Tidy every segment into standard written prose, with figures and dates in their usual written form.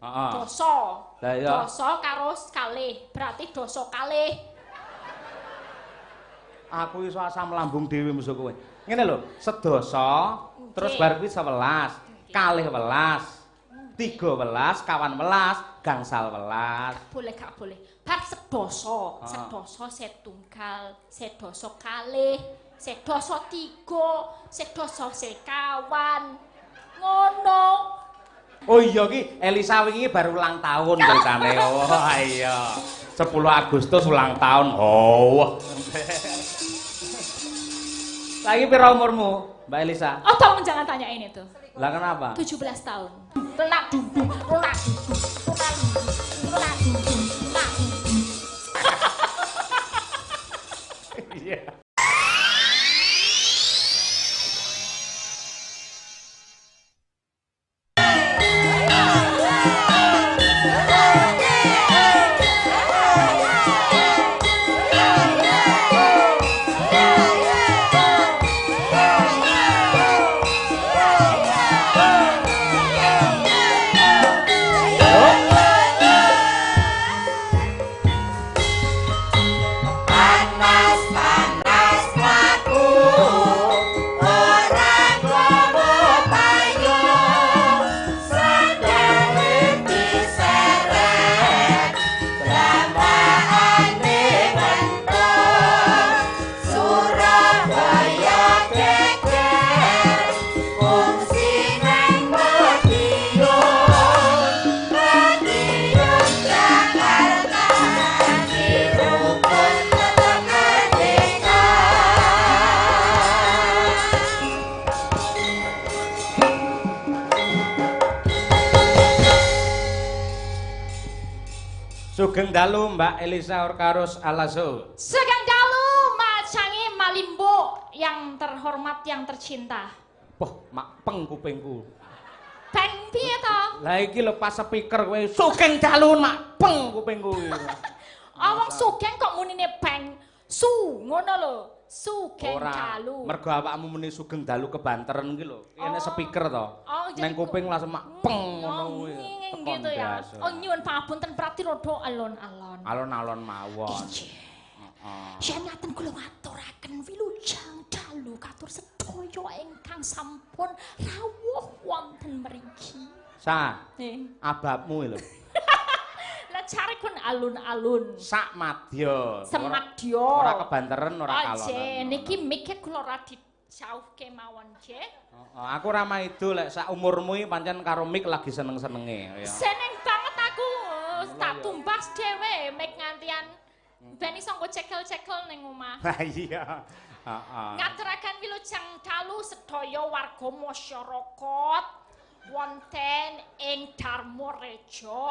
Dosa. Lah iya. Dosa karo kalih, berarti dosa kalih. Aku iso asam lambung dhewe musuh kowe. Ngene lho, sedoso, terus bar kuwi 11, kalih 11, 13, kawan 11, gangsal 11. Gak boleh. Bar sedoso, sedoso setunggal, sedoso kalih, sedoso 3, sedoso sekawan. Ngono. Oh iya ki Elisa wingi baru ulang tahun ceritane. Oh iya. 10 Agustus ulang tahun. Oh. Lagi pira umurmu, Mbak Elisa? Oh, tolong jangan tanyain itu. Lah kenapa? 17 tahun. Lenak dudung, lenak dudung, lenak dudung, lenak dudung, lenak dudung. Iya. Sugeng dalu Mbak Elisa Orkarus Alaso. Sugeng dalu Macangi Malimbo yang terhormat yang tercinta. Wah, mak peng kupingku. Ben piye to? Lah iki lho pas speaker kowe sugeng dalu mak peng kupingku. Awang sugeng kok munine beng. Su ngono lho. Sugeng dalu. Mergo awakmu muni sugeng dalu kebanteren iki lho. Kene speaker to. Neng kuping langsung mak peng ngono kuwi. Gitu ya. Oh nyuwun pangapunten prati rada alon-alon. Alon-alon mawon. Yen ngaten kula ngaturaken wilujeng dalu katur sedaya ingkang sampun rawuh wonten mriki. Sa. Ababmu lho. Lah cari kun alun-alun. Sak madya. Semadya. Ora kebanteren, ora kalonan. Oje, niki mike kula ora dijauhke mawon, nggih. Aku ra maido lek sak umurmu iki pancen karo mik lagi seneng-senenge ya. Seneng banget aku. Tak tumbas dhewe mik ngantian ben iso nggo cekel-cekel ning omah. Lah iya. Heeh. Ngaturaken wilujeng dalu sedaya warga masyarakat wonten ing Darmareja.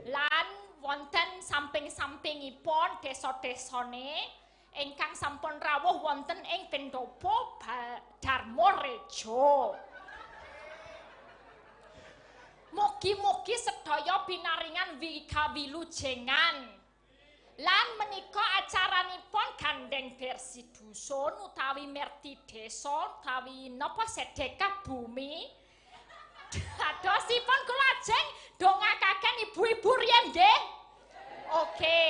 Lan wonten samping-sampingipun desa-desane ingkang sampun rawuh wonten ing pendopo Darmareja. Mugi-mugi sedaya pinaringan wilujengan. Lan menika acaranipun gandeng bersih dusun utawi merti desa utawi napa sedekah bumi. Dadosipun kula ajeng dongakaken ibu-ibu riyen nggih. Oke.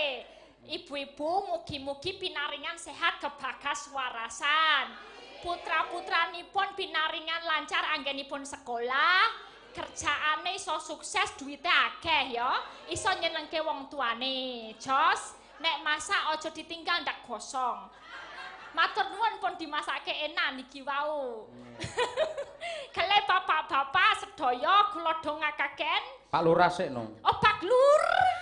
Ibu-ibu mugi-mugi pinaringan sehat kebagas warasan. Putra-putranipun pinaringan lancar anggenipun sekolah, kerjaane iso sukses, duwite akeh ya. Iso nyenengke wong tuane. Jos, nek masak aja ditinggal ndak gosong. Matur nuwun pun dimasake enak niki wau. Kele bapak-bapak sedaya kula dongakaken. Pak Lurah sik no. Oh, Pak Lurah.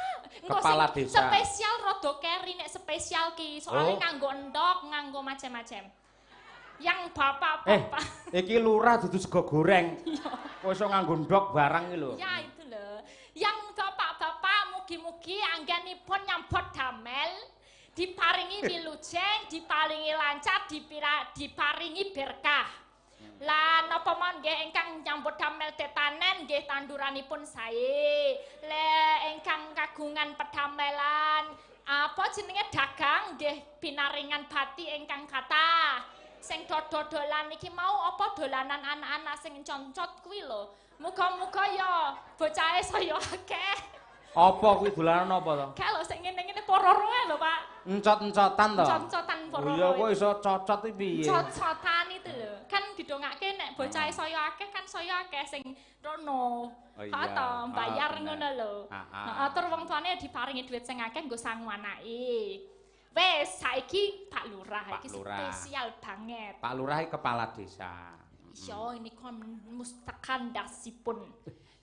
Kepala desa. Spesial rada keri nek spesial ki, soalnya nganggo endok, nganggo macam-macam. Yang bapak-bapak. Iki lurah dudu sego goreng. Kok iso nganggo endok barang iki lho. Ya itu lho. Yang bapak-bapak mugi-mugi anggenipun nyambut damel, diparingi wilujeng, diparingi lancar, diparingi berkah. Lan napa mawon nggih ingkang nyambut damel tetanen nggih tanduranipun sae. Le ingkang kagungan pedamelan apa jenenge dagang nggih pinaringan bati ingkang kathah. Sing dodolan iki mau apa dolanan anak-anak sing concot kuwi lho. Muga-muga ya bocahe saya akeh. Apa kuwi dolanan apa to? Kae lho sing ngene-ngene pororo lho, Pak. Encot-encotan to? Encot-encotan pororo. Oh iya kok iso cocot iki piye? Encot-encotan itu lho. Kan didongake nek bocahe saya akeh kan saya akeh sing rono. Oh iya. Ha to, bayar bener. ngono lho. Heeh, tur wong tuane diparingi dhuwit sing akeh nggo sangu anake. Wes saiki Pak Lurah iki spesial banget. Pak Lurah iki kepala desa. Iya, ini kan mustakan dasipun.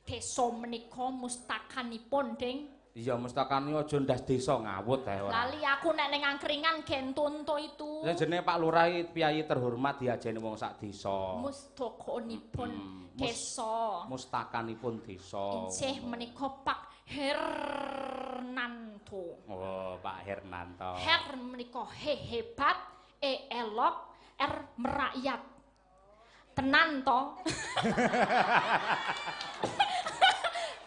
Desa menika mustakanipun, Ding. Iya, mustakane aja ndas desa ngawut ae ora. Lali aku nek ning angkringan gen tonto itu. Ya jenenge Pak Lurah iki piyai terhormat diajeni wong sak desa. Mustakanipun desa. Mustakanipun desa. Inggih menika Pak Hernanto. Oh, Pak Hernanto. Her menika hebat, elok, merakyat. Tenan to.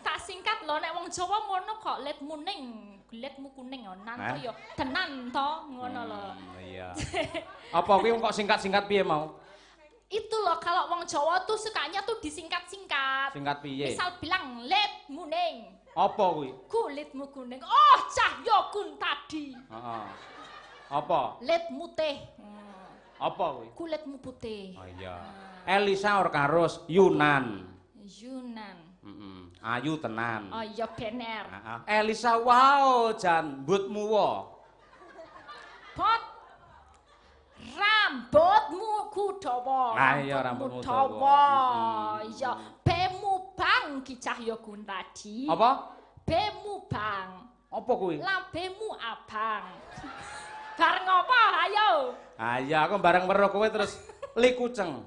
Tak singkat lho nek wong Jawa ngono kok letmu ning, letmu kuning ya nanto ya tenan to ngono lho. Iya. Apa kuwi kok singkat-singkat piye mau? Itu loh kalau wong Jawa tuh sukanya tuh disingkat-singkat. Singkat piye? Misal bilang letmu ning. Apa kuwi? Kulitmu kuning. Oh, cahyaku tadi. Heeh. Apa? Letmu teh. Apa kuwi? Kulitmu putih. Oh iya. Elisa Orkarus Yunan. Yunan. Ayu tenan. Oh iya bener. Elisa wow jan mbutmu wo. Pot rambutmu kudawa. Ah iya rambutmu dawa. Iya, bemu bang ki cahyaku tadi. Apa? Bemu bang. Apa kuwi? Lambemu abang. Bareng apa? Ayo. Ayo aku bareng weruh kowe terus likuceng.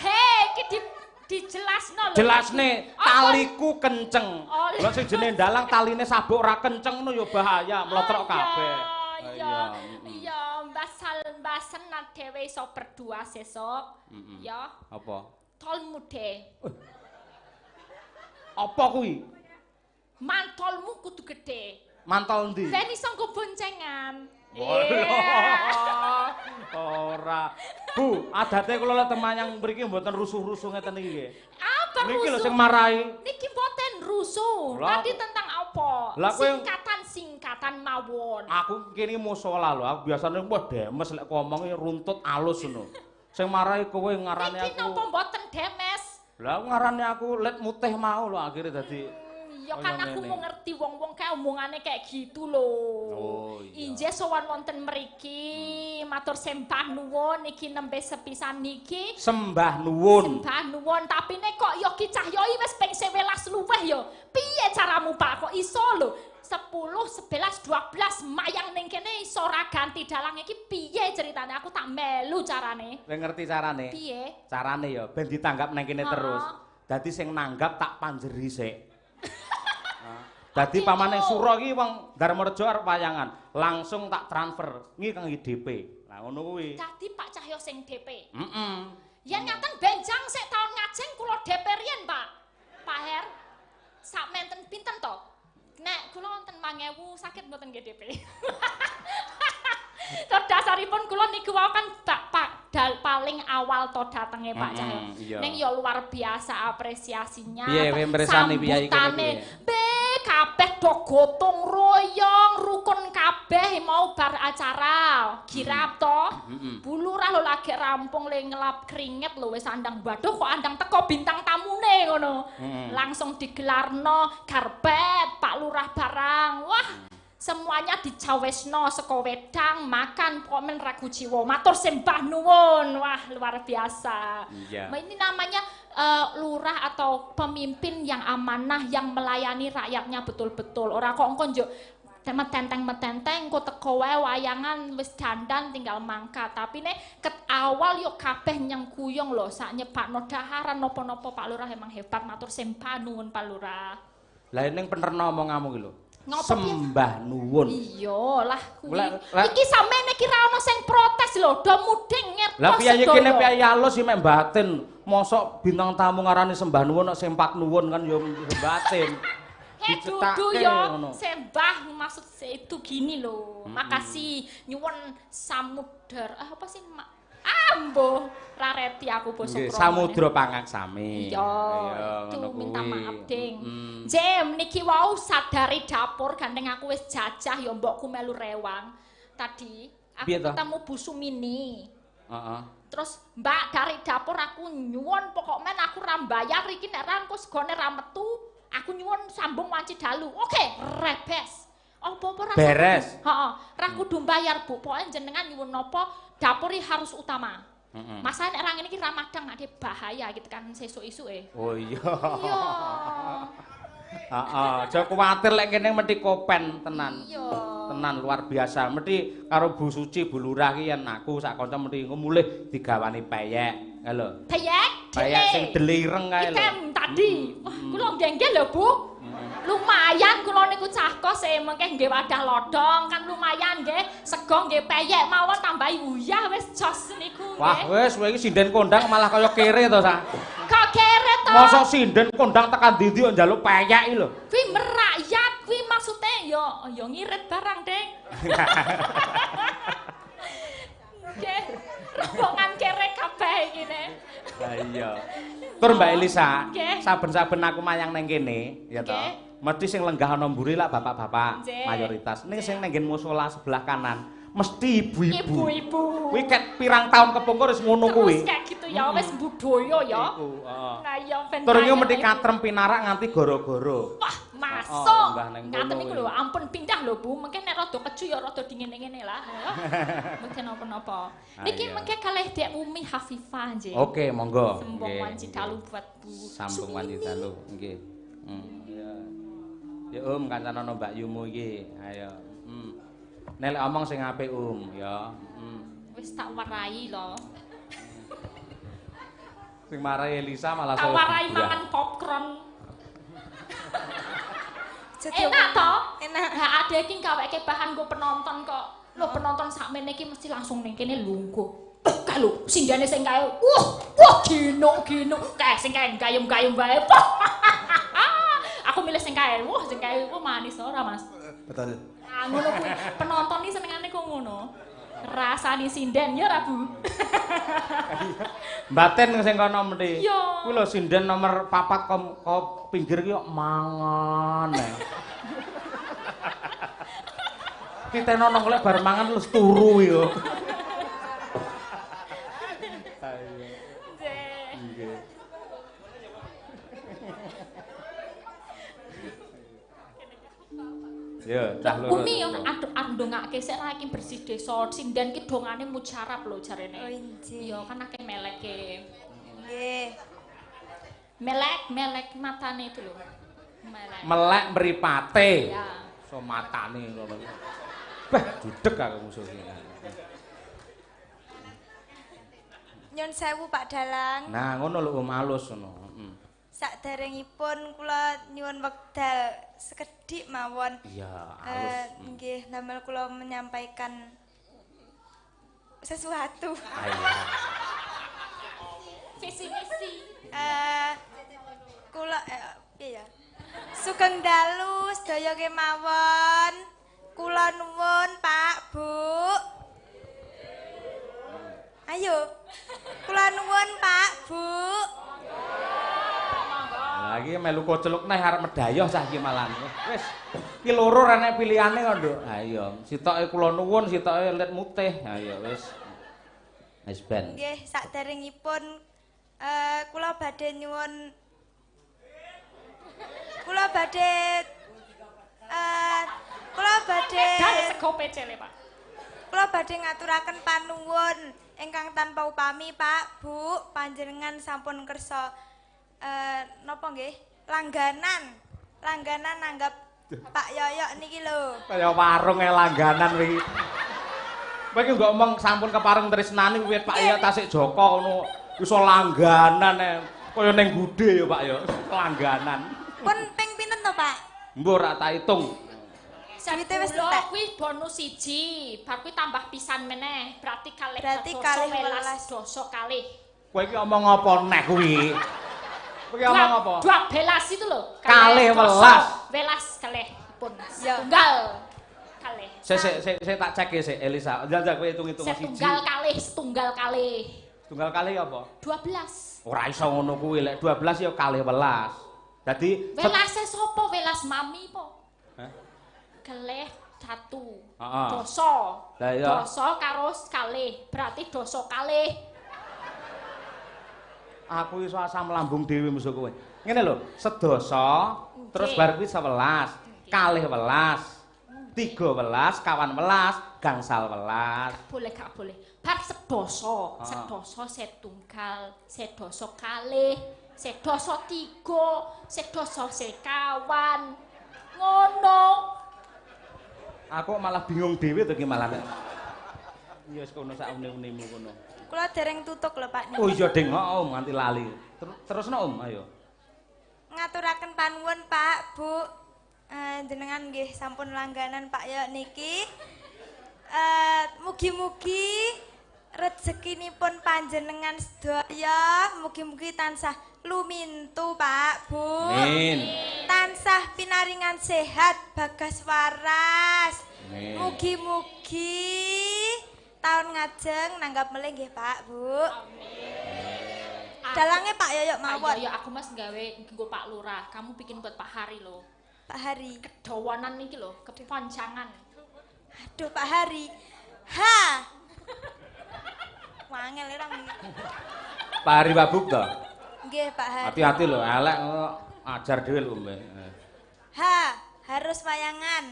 Hei, iki dijelasno lho. Jelasne taliku kenceng. Oh, Lha sing jenenge dalang taline sabuk ora kenceng ngono ya bahaya, mlotrok kabeh. Iya, mbasal-mbasen dhewe iso berdua sesuk. Ya. Apa? Tolmu de. Apa kuwi? Mantolmu kudu gede. Mantol ndi? Ben iso nggo boncengan. Ora. Bu, adate kula lek temanyang mriki mboten rusuh-rusuh ngeten iki nggih. Apa rusuh? Niki lho sing marahi. Niki mboten rusuh. Tadi tentang apa? Singkatan mawon. Aku kene musala lho, aku biasane wah demes lek ngomongi runtut alus ngono. Sing marahi kowe ngarani aku. Iki napa mboten demes? Lah ngarani aku let mutih mau lho akhire dadi ya kan aku mau ngerti wong-wong kayak omongane kayak gitu loh. Oh iya. Injih sowan wonten mriki matur sembah nuwun iki nembe sepisan niki. Sembah nuwun. Sembah nuwun tapi nek kok ya Ki Cahyai wis ping 11 luweh ya. Piye caramu Pak kok iso lho 10, 11, 12 mayang ning kene iso ora ganti dalang iki piye ceritane aku tak melu carane. Kowe ngerti carane? Piye? Carane ya ben ditanggap nang kene terus. Dadi sing nanggap tak panjeri sik. Dadi pamane Sura iki wong Darmareja arep wayangan, langsung tak transfer ngi kangge DP. Lah ngono kuwi. Dadi Pak Cahyo sing DP. Yen ngaten benjang sik taun ngajeng kula DP riyen, Pak. Pak Her. Sak menten pinten to? Nek kula wonten 5000 sakit mboten nggih DP. Tur dasaripun kula niku wae kan paling awal to datenge Pak Cahyo. Ning ya luar biasa apresiasinya. Piye kowe mresani piyai kene piye? Kabeh do gotong royong rukun kabeh mau bar acara kirap to bulurah lho lagi rampung le ngelap keringet lho wis andang waduh kok andang teko bintang tamune ngono langsung digelarno karpet Pak Lurah barang wah semuanya dicawesno saka wedang makan kok men ragu jiwa matur sembah nuwun wah luar biasa ini namanya lurah atau pemimpin yang amanah yang melayani rakyatnya betul-betul ora kok engko njuk metenteng kok teko wae wayangan wis dandan tinggal mangkat tapi nek ket awal yo kabeh nyengkuyung lho sak nyebakno daharan napa-napa Pak Lurah emang hebat matur sembah nuwun Pak Lurah lah ning penerno omonganmu ki lho sembah nuwun. Iya lah kuwi. Iki sampeyan iki ra ono sing protes lho, do mudeng ngertos. Lah piye kene piye alus iki mek batin. Mosok bintang tamu ngarani sembah nuwun nek sempak nuwun kan ya batin. Dudu ya sembah maksud itu gini loh. Makasih nyuwun samudar. Apa sih Ambo, rareti aku basa Nggih, krama. samudra pangaksami. Iya, itu minta maaf, Ding. Jem, niki wau sadari dapur gandeng aku wis jajah ya mbokku melu rewang. Tadi aku Piye to? ketemu Bu Sumini. Heeh. Terus Mbak dari dapur aku nyuwun pokok men aku ra mbayar iki nek ra engko segone ra metu, aku nyuwun sambung wanci dalu. Oke, rebes. Apa-apa ra Beres. Heeh, ra kudu mbayar, Bu. Pokoke jenengan nyuwun napa, dapur iki harus utama. Masalah nek ra ngene iki ra madang nek bahaya gitu kan sesuk-isuke. Oh iya. Iya. Heeh, aja kuwatir lek kene mesti kopen tenan. Iya. Tenan luar biasa. Mesti karo Bu Suci, Bu Lurah ki yen aku sak kanca mesti mulih digawani peyek. Lho. Peyek, Peyek sing delireng kae lho. Item tadi. Wah, kula nggih lho, Bu. Lumayan kula niku cah kos mengke nggih wadah lodong kan lumayan nggih. Sego nggih peyek mawon tambahi uyah wis jos niku nggih. Wah, wis kowe iki sinden kondang malah kaya kere to, Sa. Kok kere to? Mosok sinden kondang tekan ndi kok njaluk peyek iki lho. Kuwi merakyat, kuwi maksude ya ngirit barang, Ding. Nggih. Rombongan kere kabeh iki ne. Lah iya. Tur Mbak Elisa, Nggih. saben-saben aku mayang nang kene, ya toh. Nggih. Mesti sing lenggah ana mburi lak bapak-bapak Nggih. mayoritas. Ning sing nang nggen musala sebelah kanan mesti ibu-ibu. Ibu-ibu. Kuwi ket pirang tahun kepungkur wis ngono kuwi. Terus kayak gitu ya wis budaya ya. Iku, heeh. Nah iya ben. Tur iki kaya mesti iku. katrem pinarak nganti goro-goro. Wah, Oh, masuk. lenggah nang Ngaten kono niku kuwi. lho, ampun pindah lho Bu. Mungkin nek rada keju ya rada dingin-ngene lah. Ya. Mungkin napa-napa. Niki iya. mengke kalih Dek Umi Hafifah nggih. Oke, monggo. Sembong Nggih, wanci nggih. dalu buat Bu. Sambung wanci Sumini. dalu, nggih. Ya. Ya kancana Mbak Yumu iki. Ayo. Nek lek omong sing apik ya. Wis tak warai lho. Sing marai Elisa malah Tak saya warai bubrah. mangan popcorn. Jadi Enak toh? Enak. Nah, ada iki gaweke bahan go penonton kok. Lho penonton sakmene iki mesti langsung ning kene lungguh. Kalau sindane sing kae, wah gino. Kae sing kae gayung-gayung wae. Aku milih sing kae. Wah, sing kae manis ora, Mas? Betul. Nah, ngono kuwi penonton iki senengane kok ngono. Rasane sinden ya ra, Bu. Batin sing kono mesti. Iya. Kuwi lho sinden nomor 4 kok pinggir ki kok mangan. Kita nonong lek bar mangan terus turu yo. Nggih. Ya, cah loro. Umi yo ndongake sik ra iki bersih desa. Sinden ki dongane mujarab lho jarene. Oh, injih. Iya, kan akeh meleke. Nggih. Melek matane itu lho. Melek mripate. Ya. So matane ngono. Beh, judeg aku musuh iki. Nyun sewu Pak Dalang. Nah, ngono lho alus ngono. Saderengipun kula nyuwun wekdal sekedhik mawon. Iya, alus. Nggih, damel kula menyampaikan sesuatu. Ayo. Visi-misi. Kula piye ya? Sugeng dalu sedaya kemawon. Kula nuwun Pak, Bu. Ayo. Kula nuwun Pak, Bu. Lah iki melu koceluk neh arep medayoh cah iki malan. Wis, iki loro ra nek pilihane kok, Nduk. Ha iya, sitoke kula nuwun, sitoke let mutih. Ha iya wis. Wis ben. Nggih, saderengipun kula badhe nyuwun kula badhe Dari sego pecele, Pak. kula badhe ngaturaken panuwun ingkang tanpa upami, Pak, Bu, panjenengan sampun kersa napa nggih? Langganan nanggap Pak Yoyok niki lho. Kaya warung langganan iki. Kowe iki nggo omong sampun kepareng tresnani wiwit Pak ya tasik Joko ngono iso langganan kaya ning Gude ya Pak ya langganan. Pun ping pinten to, Pak? Mbok ra tak hitung. Duwite wis Lho, entek. kuwi bonus 1, bar kuwi tambah pisan meneh. Berarti kalih Berarti doso kalih welas welas. doso kalih. Kowe iki omong apa neh kuwi? Kowe iki omong apa? 12 itu loh. Kalih doso welas. Welas kalih pun. Ya. Tunggal. kalih. Sik tak cek sik Elisa. Njajak kowe hitung-hitung siji. Setunggal kalih. Tunggal kalih apa? 12. Ora iso ngono kuwi lek 12 ya kalih welas. Dadi Welase sapa? Welas mami po? Hah? Kalih 1. Heeh. Dosa. Lah iya. Dosa karo kalih. Berarti dosa kalih. Aku iso asam lambung dhewe musuh kowe. Ngene lho, sedasa, terus bar kuwi 11, kalih welas, 13, kawan welas, gangsal welas. Gak boleh. Bar sedoso, setunggal, sedoso kalih, sedoso 3, sedoso sekawan. Ngono. Aku malah bingung dhewe to ki malah. Ya wis kono sak une-unemu kono. Kula dereng tutuk lho Pak. Oh iya Ding, Om nganti lali. Terusno Om, ayo. Ngaturaken panuwun Pak, Bu. Jenengan nggih sampun langganan Pak ya niki. Mugi-mugi rezekinipun panjenengan sedaya mugi-mugi tansah lumintu Pak, Bu. Amin. Tansah pinaringan sehat bagas waras. Amin. Mugi-mugi tahun ngajeng nanggap melih nggih Pak, Bu. Dalange Pak Yoyok mawon. Ayo aku Mas gawe nggo Pak Lurah. Kamu bikin buat Pak Hari loh. Pak Hari. Kedawanan niki lho, keponcangan. Aduh Pak Hari. Ha. Wangel orang iki. Pak Hari Babuk to. Nggih Pak Hari. Hati-hati lho, elek ajar dhewe lho Mbak. Ha, harus wayangan.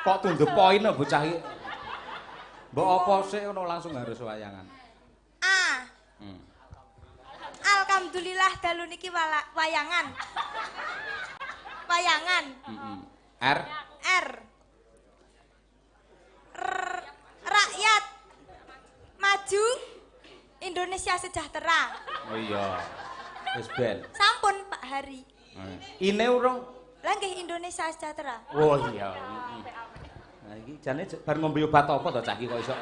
Kok tunduk poin bocah iki. Mbok apa sik ngono langsung harus wayangan. A. Alhamdulillah dalu niki wayangan. Wayangan. R. R. Rakyat maju, Indonesia sejahtera. Oh iya. Wis ben. Sampun Pak Hari. Ine urung. Lah nggih Indonesia sejahtera. Oh iya. Nah iki jane bar ngombe obat apa to cah iki kok iso.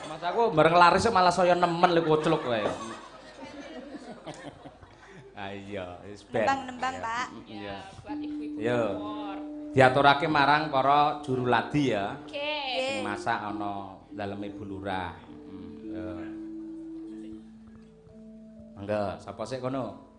Mas aku bareng laris malah saya nemen lek kocluk kowe. Iya, wis ben. Nembang Pak. Iya. Buat ibu-ibu. Yo. Diaturake marang para juru ladi ya. Oke. Sing masak ana daleme Ibu Lurah. Yo. Mangga, sapa sik kono?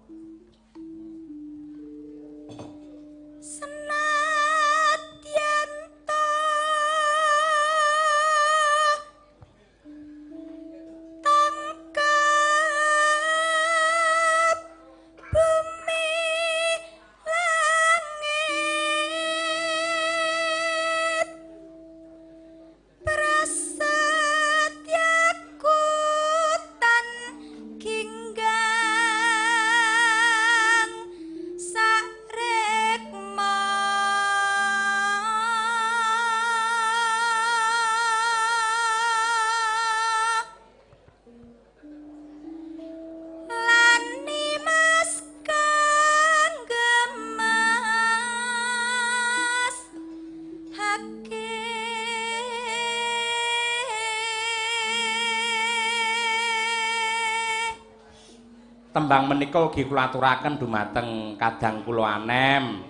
Tembang menika ugi kula aturaken dumateng kadang kula anem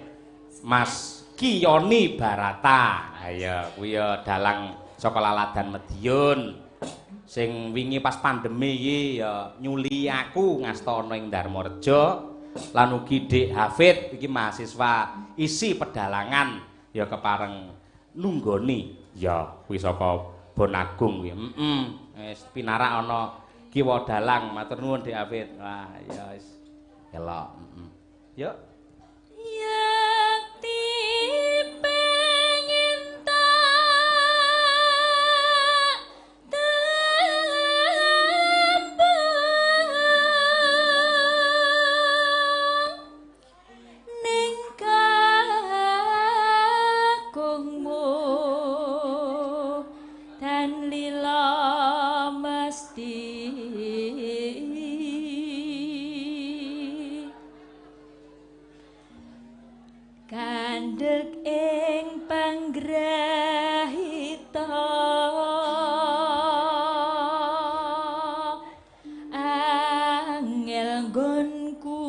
Mas Kiyoni Barata. Ayo kuwi ya dalang saka Laladan Medion. Sing wingi pas pandemi iki ya nyuli aku ngastana ing Darmareja lan ugi Dik Hafid iki mahasiswa isi pedalangan ya kepareng nunggoni ya kuwi saka Bonagung kuwi. Wis pinarak ana kiwa dalang matur nuwun Dik Hafid. Wah ya wis elok. Yuk. Yakti pengen tak tembang ning kakungmu dan lila mesti kandhek ing panggrahita angel nggonku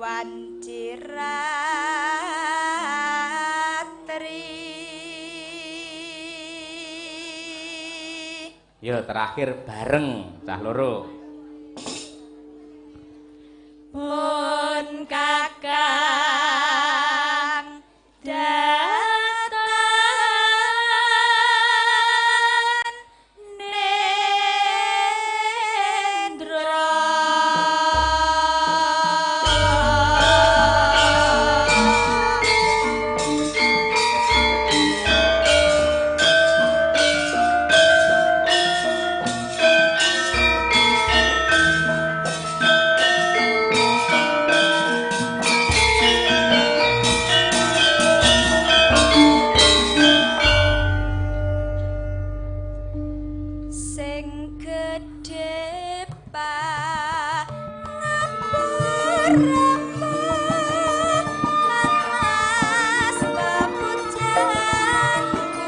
wanciratri. Yo terakhir bareng cah loro. Pun kakang datang nendra. Sing gedhe pangapura mas pepujanku.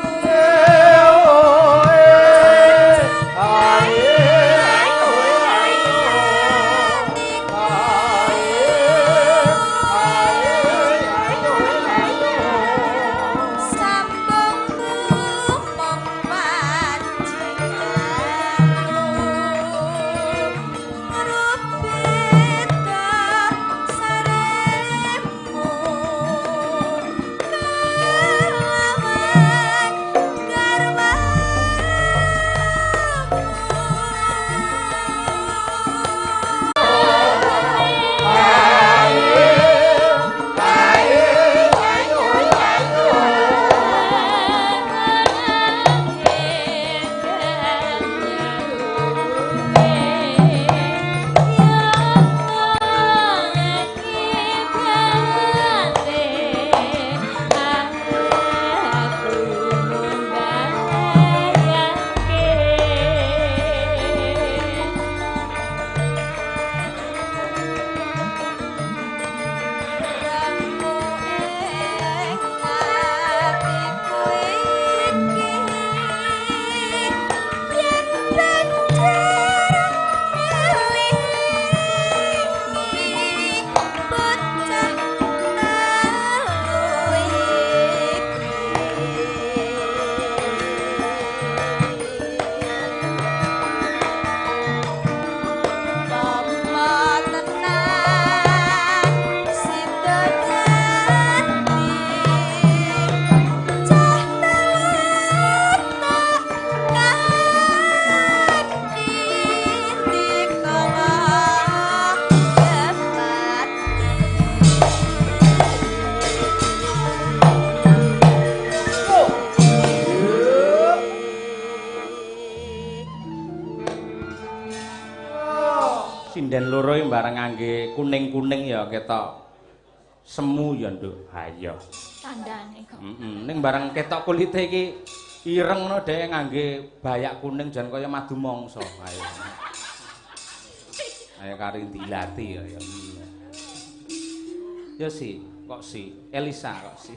Sinden loro iki bareng ngangge kuning-kuning ya ketok semu ya nduk. Ha iya. Tandane kok. Ning bareng ketok kulite iki ireng ngono dhek ngangge bayak kuning jan kaya madu mangsa. Ayo. Ayo kari dilati ya. Ya si, kok si Elisa kok si.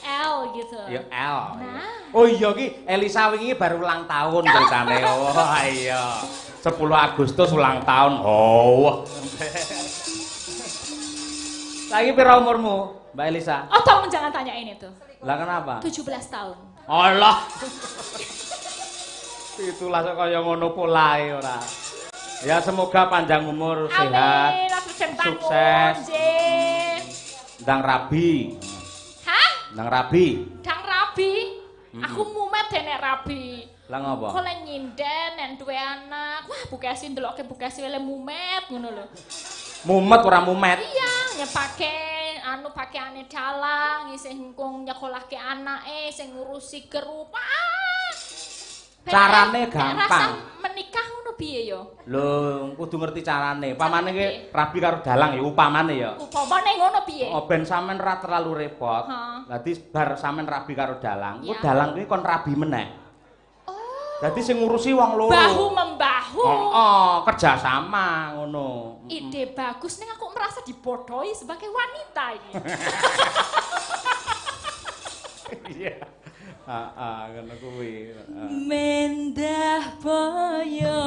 L gitu. Ya L. Nah. Oh iya ki Elisa wingi baru ulang tahun ceritane. Oh iya. 10 Agustus ulang tahun. Oh. Lagi pira umurmu, Mbak Elisa? Oh, tolong jangan tanyain itu. Lah kenapa? 17 tahun. Allah. Itulah kaya ngono polae ora. Ya semoga panjang umur, sehat, Amin, sukses. Nggih. Ndang rabi. Hah? Ndang rabi. Dang rabi. Aku mumet nek rabi. Lah ngopo? Kok lek nyinden nek duwe anak. Wah, bukesi ndelokke bukesi wele mumet ngono lho. Mumet ora mumet. Iya, nyepake anu pakaiane dalang, isih ngkung nyekolahke anake, sing ngurusi geruk. Carane Rasa gampang. menikah ngono piye ya? Lho, kudu ngerti carane. Pamane ki rabi karo dalang ya upamane ya. Upamane ngono piye? Oh, ben sampean ora terlalu repot. Ha. Dadi bar sampean rabi karo dalang, ku Ya. dalang kuwi kon rabi meneh. Oh. Dadi sing ngurusi wong loro. Bahu membahu. Oh, kerja sama ngono. Ide bagus ning aku merasa dibodohi sebagai wanita ini. Iya. Ngono kuwi. Mendah boyo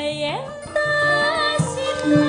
yen ta sita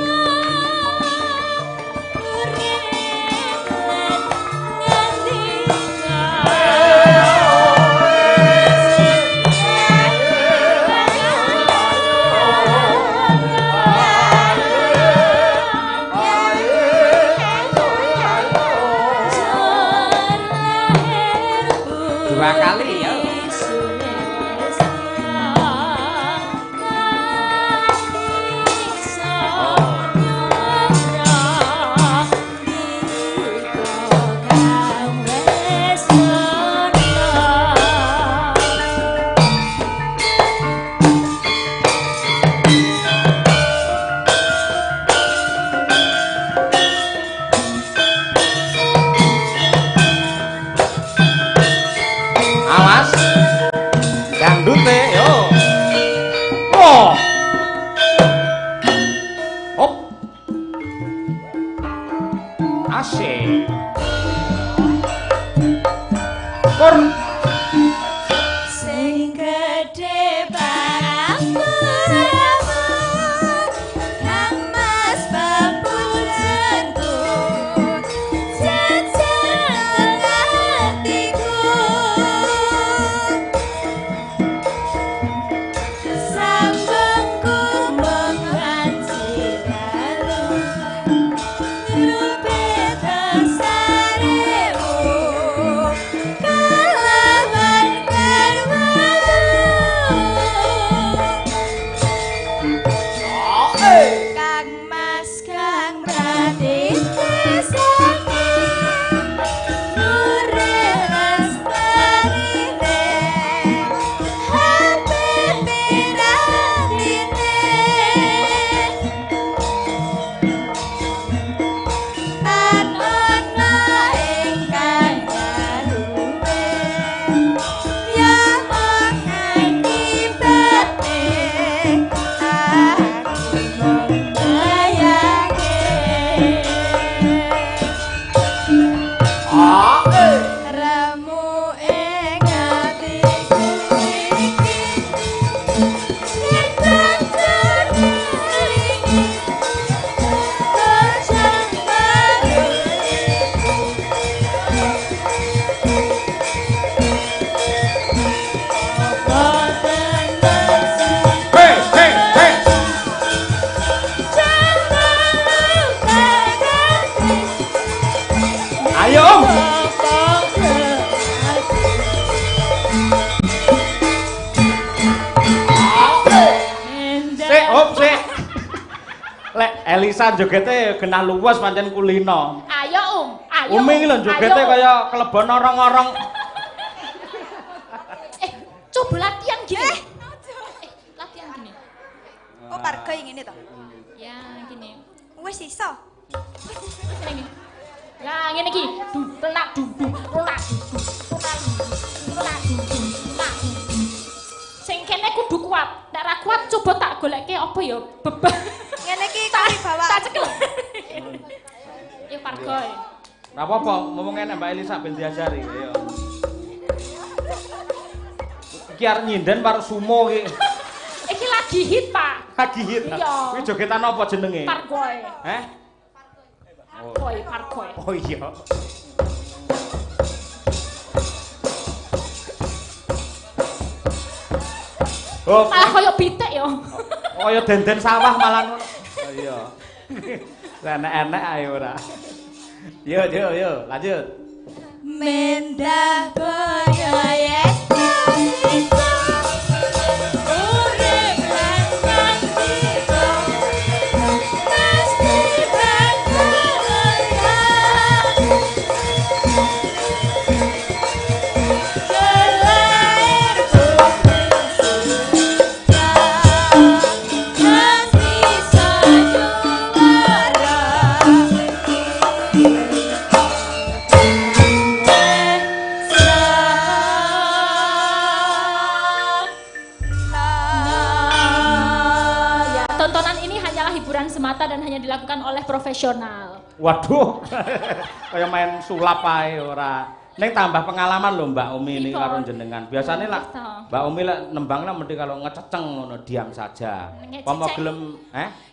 Asik. Pur. Sing gede bangku Kang Mas pepujengku jajal hatiku sambungku menganci lalu ngerupe dasarimu kalawan Kang Mas Kang Praditya Sami Nure Lestarine Hati piratine Anono ingkang nyaluwe yang mengakibate Ramu ing atiku iki Nyetan jodhlingi Kocang baluliku Boten masih Hei, hei, hei. Ayo, Om. Sik, Om, sik. Lek Elisa jogete genah luwes pancen kulino. Ayo, ayo. Umi iki lho jogete ayo. kaya kelebon orang-orang. Coba latihan gini. Latihan gini. Oh, parga yang ini toh? Ya, gini. Wes iso. Gini. Ya, ngene iki. Dulak duduk, tolak duduk, tolak duduk, tolak duduk, tolak duduk. Sing kene kudu kuat. Nek ra kuat coba tak goleke apa ya? Beban. Ngene iki kami bawa. Tak cekel. Ya pargo. Ora apa-apa, ngomong enak Mbak Elisa ben diajari. Ayo. Iki arep nyinden karo sumo iki. Iki lagi hit, Pak. Lagi hit. Iya. Kuwi jogetan apa jenenge? Pargoy. Heh? Pargoy, pargoy. Oh iya. Oh, Malah koyo pitik ya. kaya denden sawah malah ngono. Oh iya. Enak-enak ae ora. Yo, lanjut. Mendah boyo yesto iso urip lan mantiko mesti bakal Kelair bumi Hati sayuara Ya, tontonan ini hanyalah hiburan semata dan hanya dilakukan oleh profesional. Waduh. Kaya main sulap ae ora. Ning tambah pengalaman lho Mbak Umi ini Iya. karo jenengan. Biasane lah Iya. Mbak Umi lah nembang lah mesti kalau ngececeng ngono diam saja. Ngececeng. Apa gelem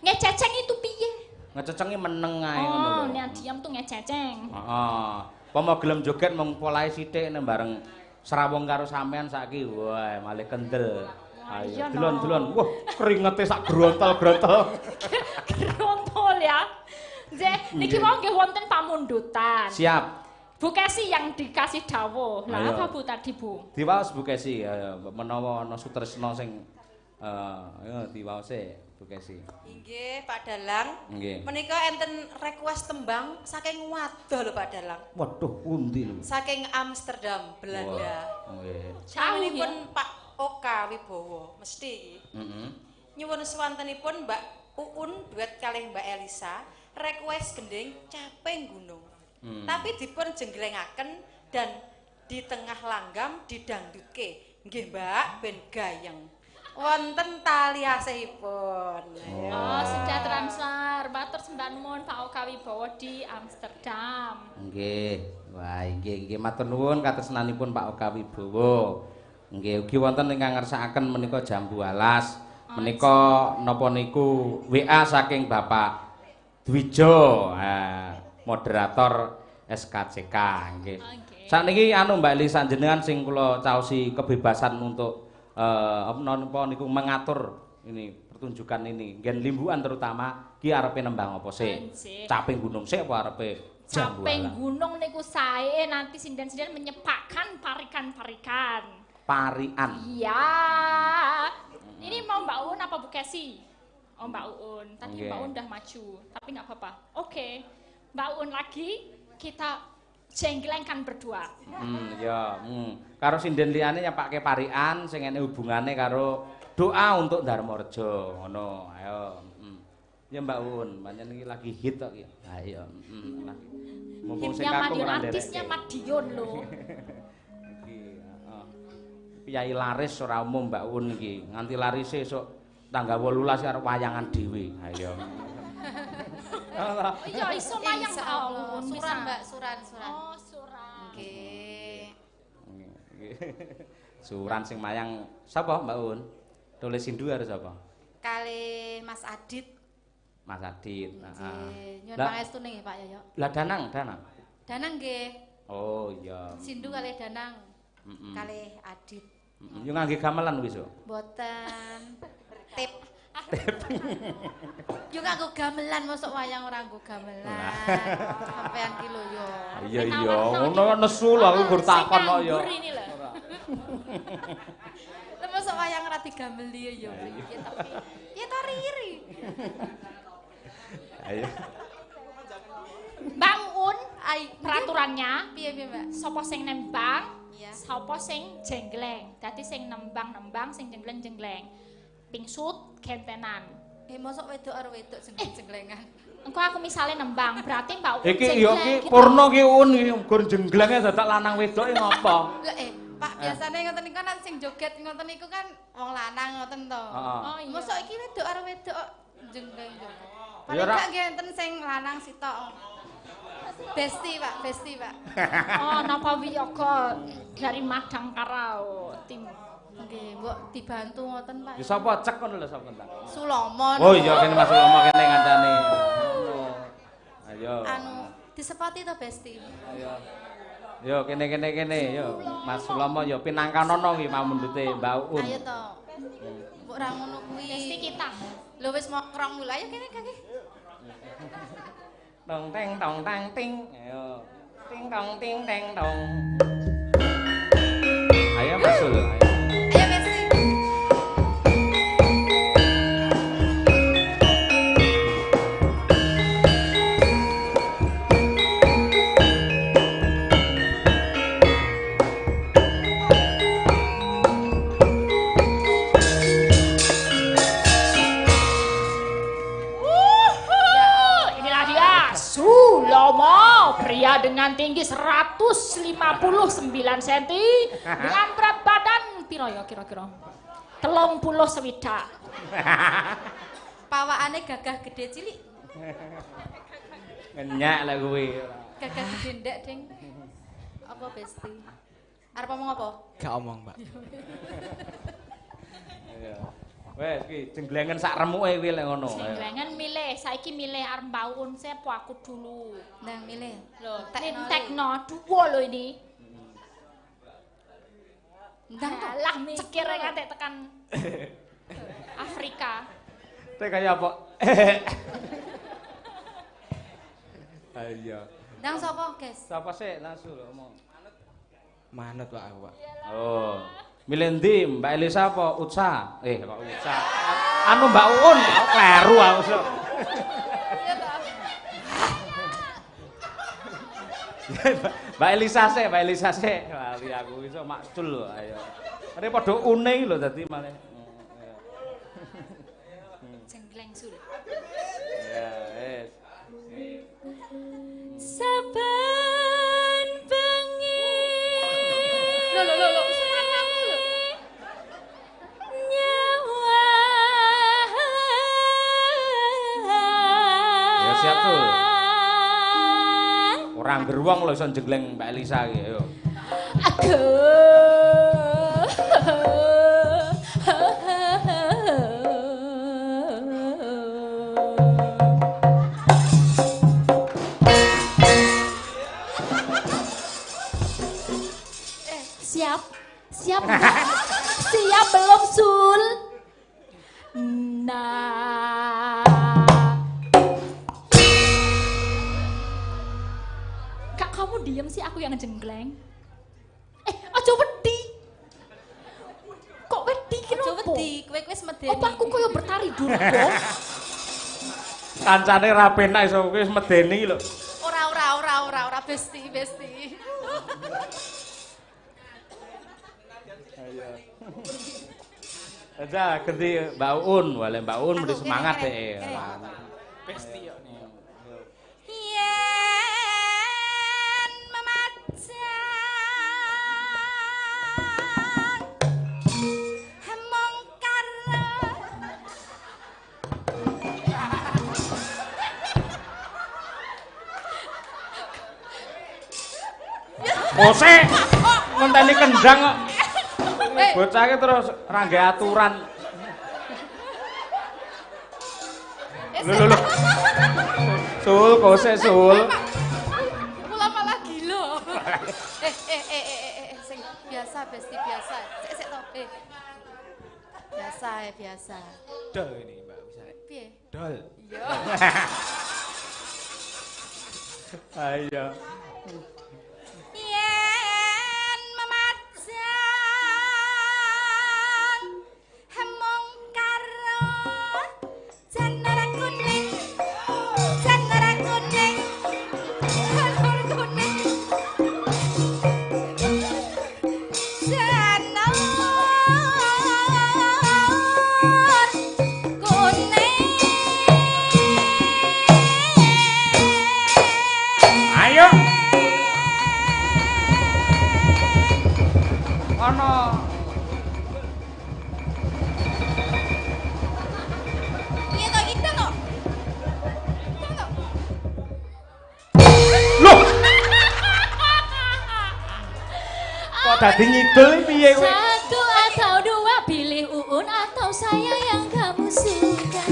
Ngececeng itu piye? ngececengi meneng ae ngono Oh, lho. nek diam tuh ngececeng. Heeh. Apa gelem joget mung polahe sithik nek bareng serawung karo sampean saiki. Wah, malih kendel. iya Ayo, no. delon-delon. Wah, keringete sak grontol-grontol. Grontol ya. Nggih, niki Nggih. mau nggih wonten pamundutan. Siap. Bu Kesi yang dikasih dawuh. Lah Ayo. apa Bu tadi, Bu? Diwaos Bu Kesi, menawa ana sutresna sing ayo diwaose Bu Kesi. Inggih, Pak Dalang. Nggih. Menika enten request tembang saking Wado lho Pak Dalang. Waduh, pundi lho. Saking Amsterdam, Belanda. Wah, nggih. Sawenipun Pak Oka Wibowo, mesti. Heeh. Nyuwun swantenipun Mbak Uun duet kalih Mbak Elisa, request gending Caping Gunung. Tapi dipun jenglengaken dan di tengah langgam didangdutke. Nggih Mbak, ben gayeng. wonten tali asihipun. Oh, sudah transfer. Matur sembah nuwun Pak Oka Wibowo di Amsterdam. Nggih. Wah, nggih matur nuwun katresnanipun Pak Oka Wibowo. Nggih, ugi wonten ingkang ngersakaken menika jambu alas. Menika napa niku WA saking Bapak Dwijo, moderator SKCK nggih. Sakniki Mbak Elisa jenengan sing kula caosi kebebasan untuk napa niku mengatur ini pertunjukan ini. Ngen limbuan terutama ki arepe nembang apa sih? Caping gunung sik apa arepe jambu alas? Caping gunung niku sae nanti sinden-sinden menyepakkan parikan-parikan. Parian. Iya. Ini mau Mbak Uun apa Bu Kesi? Oh Mbak Uun. Tadi Mbak Uun udah maju, tapi nggak apa-apa. Oke. Mbak Uun lagi kita jengglengkan berdua. Ya. Karo sinden liyane nyapake parian sing ene hubungane karo doa untuk Darmorejo ngono. Ayo. Ya Mbak Uun, pancen iki lagi hit kok iki. Ayo. Mumpung sing kakung ora nderek. Artisnya Madiun lho. Piyai laris ora umum Mbak Un iki. Nganti larise esuk tanggal 18 arep wayangan dhewe. Ayo. Iya iso wayang Insyaallah. Suran Mbak, suran. Oh, suran. Nggih. Suran sing mayang sapa Mbak Un? Tulis sindu harus sapa? Kali Mas Adit. Mas Adit. Nggih. Nyuwun pangestune nggih Pak Yoyo. Lah Danang. Danang nggih. Oh iya. Sindu kali Danang. Kali Adit. Yo ngangge gamelan wis yo. Mboten. Tip. Yo nganggo gamelan mosok wayang ora nganggo gamelan. Sampean ki lho yo. Iya ngono nesu lho aku gur takon kok yo. Lah mosok wayang ora digameli yo piye tapi. Ya to riri. Ayo. Mbak Uun, peraturannya Piye Mbak? sapa sing nembang? Iya. Sapa sing jenggleng. Dadi sing nembang-nembang, sing jengleng-jengleng. Pingsut gentenan. Mosok wedok karo wedok jengleng-jenglengan. Engko aku misale nembang, berarti Mbak Uun Iki yo ki porno ki Un iki gur jenglenge dadak lanang wedoke ngopo? Lah Pak biasane ngoten niku kan sing joget ngoten niku kan wong lanang ngoten to. Oh iya. Mosok iki wedok karo wedok jengleng-jengleng. Ya Paling ora. gak nggih enten sing lanang sitok. Besti Pak. Oh, napa wiyaga dari Madang Karao tim. Nggih, mbok dibantu ngoten Pak. Ya sapa cek ngono lho sapa entar. Sulomon. Oh iya kene Mas Lomo kene ngancani. Ngono. Ayo. Anu, disepati to Besti. Ayo. Yo kene yo Mas Lomo yo pinangkanono iki mau mundute Mbak Un. Ayo to. Mbok ra ngono kuwi. Besti kita. Lho wis mau krong mulai kene kaki. Tong tang ting. Ayo. Ting tong ting teng tong. Ayo Mas Ul. Ayo. Ayo Besti. Inilah dia Sulomo, pria dengan tinggi 159 cm dengan berat badan piro ya kira-kira 30 swidak. Pawakane gagah gede cilik. Ngenyak lah kuwi. Gagah gede ndak, Ding. Apa Besti? Arep ngomong apa? Gak omong, Mbak. Iya. Wes iki jenglengen sak remuke kuwi lek ngono. Jenglengan milih, saiki milih arep mbaun sepo aku dulu. Ndang milih. Loh, Tekno. tekno duwo lho ini. Ndang to. Lah mikir nganti tekan Afrika. Teh kaya apa? Ayo. Ndang sapa, Guys? Sapa sih langsung ngomong. Manut Pak aku, Pak. Oh. Milih ndi Mbak Elisa apa Utsa? Kok Utsa. Anu Mbak Uun, kleru aku. Iya to. Mbak Elisa sih. Lali aku iso makcul lho, ayo. Are padha une lho dadi malih. Jenggleng sul. Ya, wes. Saben bengi. Lho, suara aku lho. Nyawa Ora nggeruwong lho iso jengleng Mbak Elisa iki yo. Siap? Siap enggak? Siap belum, Sul? Nah. Kak, kamu diem sih, aku yang jenggleng. Aja wedi. Kok wedi kenapa? Aja wedi, kowe wis medeni. Apa aku koyo bertari durga? Kancane ra penak iso wis medeni lho. Ora, besti. Aja ganti Mbak Uun, wale Mbak Uun mesti semangat deh. Pesti yo nih. Yen memajang mongkar Ose ngenteni kendang kok. Bocah iki terus ra nggae aturan. Lho. Sul, kose Sul. Kula malah gila. Sing biasa, besti biasa. Sik to. Biasa. Dol ini Mbak bisa. Piye? Dol. Iya. Ayo. yen memajang mongkar janara kuning janara kuning Ayo. Ana. Iya toh kita toh. Loh. Kok dadi ngidul piye kowe? Satu atau dua, pilih Uun atau saya yang kamu suka.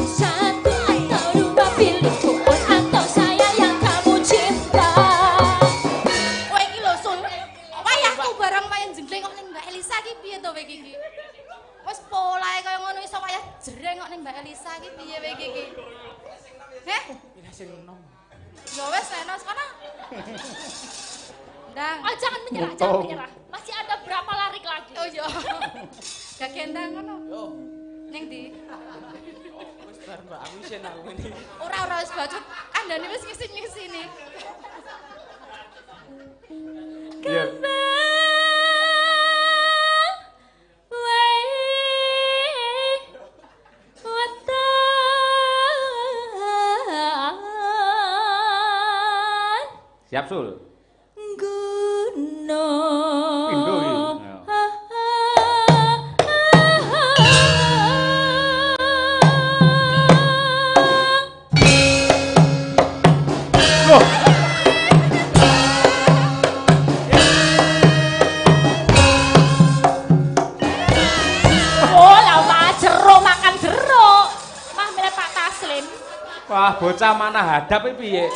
Satu atau dua, pilih Uun atau saya yang kamu cinta. Kowe iki lho, Sul. Wayahku barang main jenggleng kok ning Mbak Elisa iki piye to kowe iki? Wis polahe kaya ngono iso wayah jreng kok ning Mbak Elisa iki piye kowe iki? Heh? Ini sing nom. Ya wis enos kono. Ndang. Oh, jangan menyerah. Masih ada berapa lari lagi? Oh iya. Gak gendang ngono. Yo. Ning ndi? Wis bar Mbak aku isin aku ini. Ora wis bacut. Andane wis ngisi-ngisini. Iya. Siap Sul. Pindho iki. Loh. Oh, lama jeruk makan jeruk. Mah milih Pak Taslim. Wah, bocah mana hadap iki piye?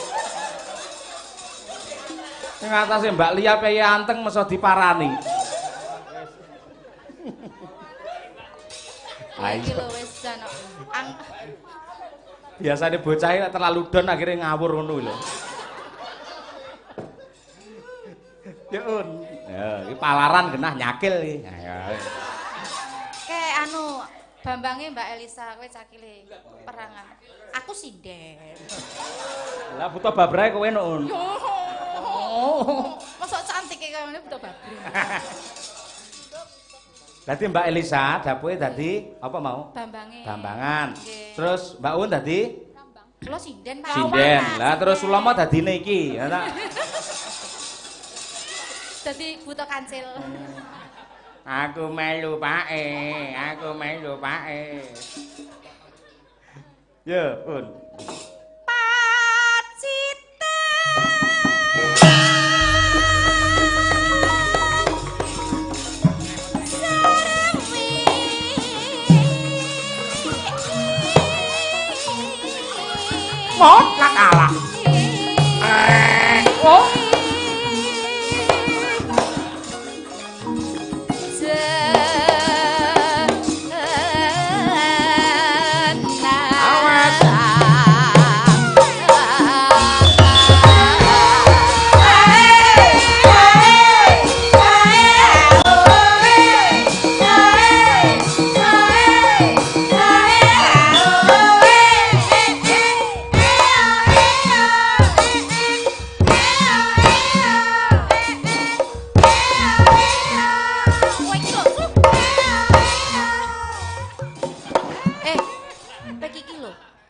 Ning atase Mbak Lia piye anteng meso diparani. Iki lho wis jan. Biasane bocah iki terlalu don akhirnya ngawur ngono lho. Ya Un. Ya, iki palaran genah nyakil iki. Ayo. Kayak anu Bambangnya Mbak Elisa kowe cakile perangan. Aku sinden. Lah buta babrae kowe no Un. Yo. Mosok cantik kaya ngene butuh babri. Dadi Mbak Elisa dapuke dadi apa mau? Bambangnya. Bambangan. Nggih. Terus Mbak Un dadi Kula sinden Pak. sinden. Lah terus Sulama dadine iki. Ya ta? Dadi buta kancil. Aku melu pake, aku melu pake. Ya, Un. Pacang Mot lah kalah. Oh.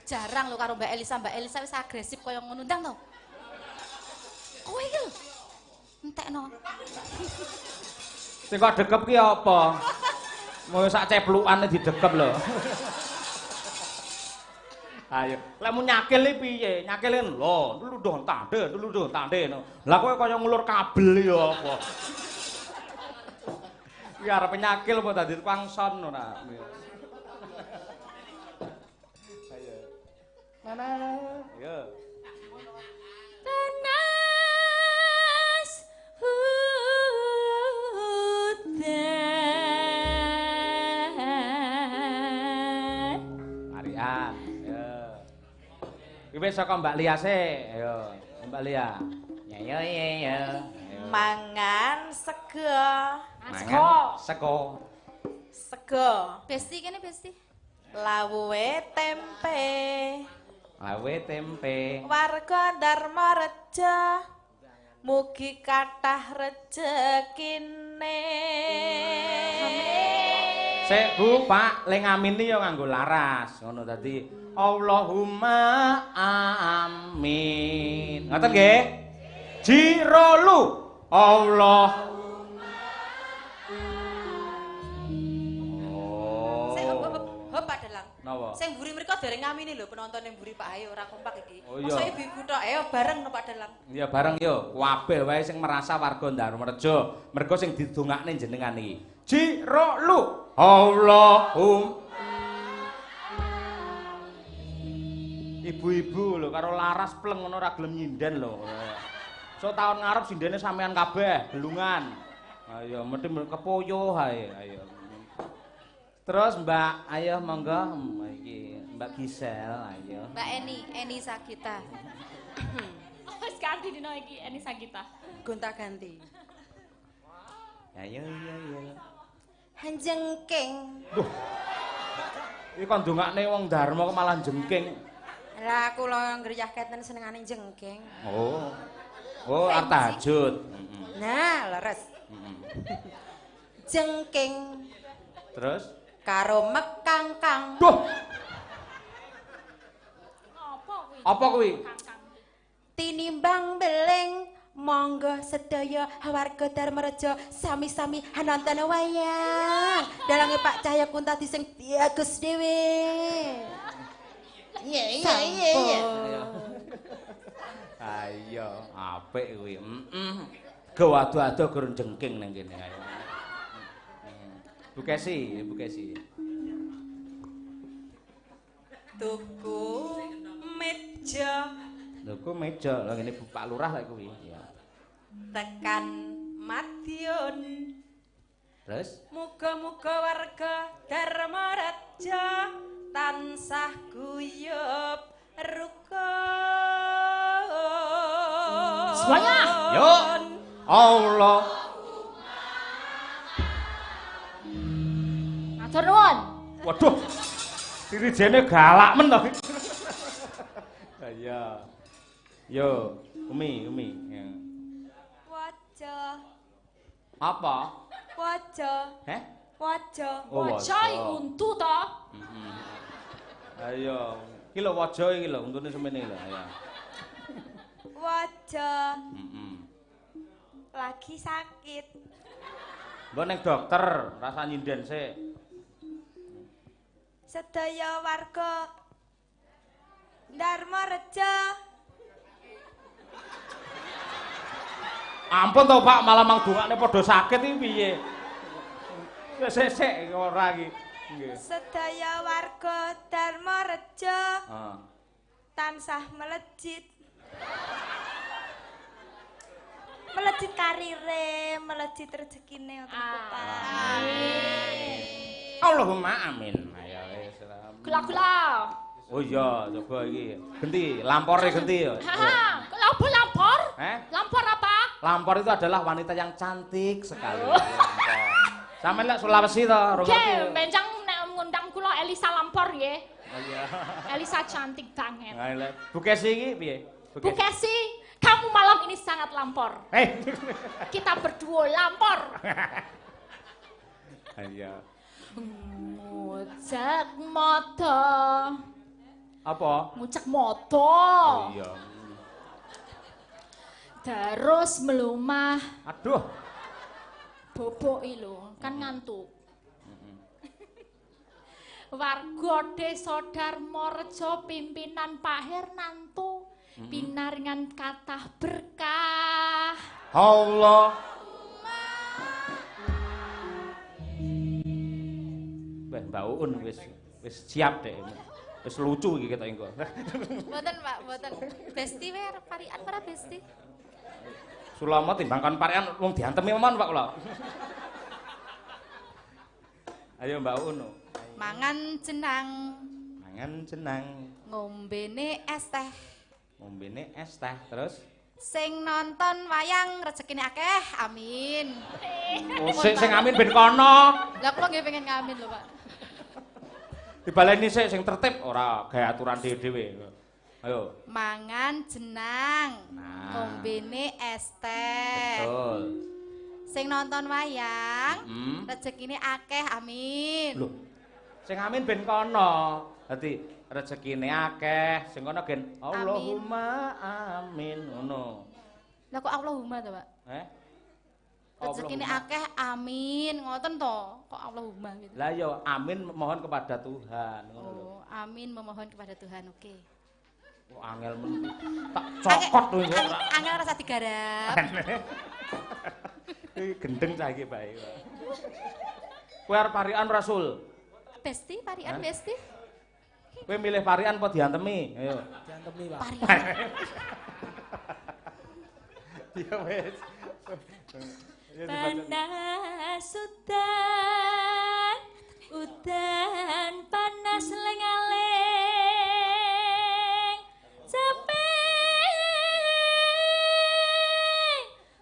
Jarang lo karo Mbak Elisa wis agresif kaya ngono ndang to. Kowe iki lho. Entekno. Sing kok dekep ki apa? Mau sak ceplukane didekep lho. Ayo, lek mu nyakil iki piye? Nyakile lho, tuluduh tande no. Lah kowe kaya ngulur kabel ya apa? Ki arep nyakil apa dadi tukang son ora. Mana? Ya. Panas hutan. Marian, ya. Iki saka Mbak Lia sih, ayo. Mbak Lia. Ya. Mangan sego. Sego. Besti kene Besti. Lawuhe tempe. Warga Darmareja mugi kathah rejekine. Sik Bu, Pak, le ngamini ya nganggo laras. Ngono dadi Allahumma amin. Ngoten nggih? Jirolu Allah. Pak Dalang. Napa? Sing mburi mriku dereng ngamini lho penonton yang mburi Pak Ayo ora kompak iki. Oh, iya. Mosok ibu-ibu tok ayo bareng no Pak Dalang. Iya bareng yo, kabeh wae sing merasa warga Darmareja, mergo sing didongakne jenengan iki. Jirolu Allahum. Ibu-ibu lho karo laras pleng ngono ora gelem nyinden lho. So tahun ngarep sindene sampean kabeh, gelungan. Ayo mesti kepoyo hae, ayo. Terus Mbak, ayo monggo iki Mbak Gisel, ayo. Mbak Eni Sagita. Wis ganti dino iki Eni Sagita. Gonta-ganti. Ayo. Hanjengking. Duh. Iki kon ndongakne wong Dharma kok malah jengking. Lah kula ngriyah keten senengane jengking. Oh. Oh, artahajud. Nah, leres. Jengking. Terus karo mekangkang. Duh. Apa kuwi? Tinimbang beling monggo sedaya warga Darmareja sami-sami hanonton wayang. Dalange Pak Cahya Kuntadi sing bagus dhewe. Iya. Ayo, apik kuwi. Gawadu-adu gurun jengking ning kene ayo. Bu Kesi. Tuku meja. Tuku meja, lha ngene Pak Lurah lek kuwi. Ya. Tekan Madiun. Terus Muga-muga warga Darmareja tansah guyub rukun. Semuanya. Yuk. Allah. Matur nuwun. Waduh. Dirijene galak men to. Iya. Yo, Umi. Ya. Wajah. Apa? Wajah. Heh? Wajah. Oh, Wajah untu to. Ayo. Iki lho wajah iki lho, untune semene lho, ayo. Wajah. Lagi sakit. Mbok ning dokter, rasa nyinden sik. Sedaya warga Darmareja. Ampun to Pak, malah mangdongakne padha sakit iki piye? Sik ora iki. Nggih. Sedaya warga Darmareja. Heeh. tansah melejit. Melejit karire, melejit rezekine ngoten niku, Pak. Allahumma amin. Ayo wis. Gula-gula. Oh iya, coba iki. Genti, lampore genti ya. Haha, apa lampor? Lampor apa? Lampor itu adalah wanita yang cantik sekali. Lampor. Sampeyan lek Sulawesi to, rong ngerti. Oke, benjang nek ngundang kula Elisa Lampor nggih. Oh iya. Elisa cantik banget. Nah, lek Bu Kesi iki piye? Bu Kesi, kamu malam ini sangat lampor. Kita berdua lampor. Iya. Ngucek moto. Apa? Ngucek moto. Oh iya. Terus melumah. Aduh. Boboki lho, kan ngantuk. Warga Desa Darmareja pimpinan Pak Hernanto pinaringan kathah berkah. Allah. Wah, Mbak Uun wis siap deh. Wis lucu iki ketok engko. Mboten Pak, mboten. Besti wae arep parian para Besti. Sulama timbang kon parian wong diantemi mon Pak kula. Ayo Mbak Uun. Mangan jenang. Mangan jenang. Ngombene es teh. Ngombene es teh terus Sing nonton wayang rezekine akeh, amin. oh, sing amin ben kono. Lah kula nggih pengen ngamin lho, Pak. Dibaleni sik sing tertib ora gawe aturan dhewe-dhewe. Ayo. Mangan jenang. Nah. Ngombene es teh. Betul. Sing nonton wayang rezekine akeh, amin. Loh. Sing amin ben kono. Dadi rezekine akeh, sing kono gen Allahumma amin ngono. Lah kok Allahumma to, Pak? Rezekine akeh, amin. Ngoten to, kok Allahumma gitu. Lah ya amin mohon kepada Tuhan ngono lho. Oh, amin memohon kepada Tuhan. Oke. Oh, angel men. Tak cokot lho kok. Angel rasa digarap. Iki gendeng saiki bae. Kowe arep parian Rasul. Besti, parian Besti. Kowe milih parian apa diantemi? Ayo. Diantemi, Pak. Parian. Ya wes. Panas udan panas lengaleng capek